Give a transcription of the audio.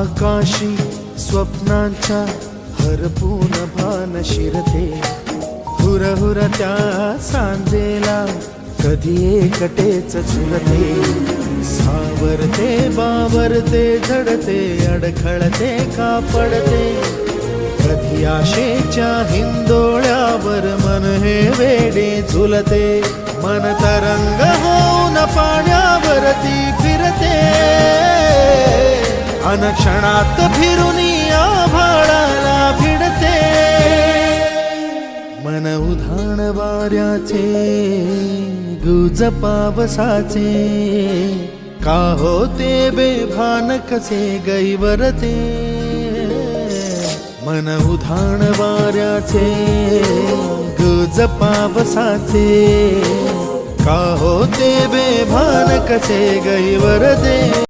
आकाशी स्वप्नांच्या हरपून भान शिरते, हुरहुर त्या सांजेला कधी एकटेच झुलते, सावरते बावरते झडते अडखळते का पडते, कधी आशेच्या हिंदोळ्यावर मन हे वेडे झुलते, मन तरंग होऊन पाण्यावरती फिरते, अनक्षणात फिरून आभाळाला भिडते, मन उधाण वाऱ्याचे गुज पावसाचे, का होते बेभान कसे गैवरते, मन उधाण वाऱ्याचे गुज पावसाचे, का होते बेभान कसे गैवरते।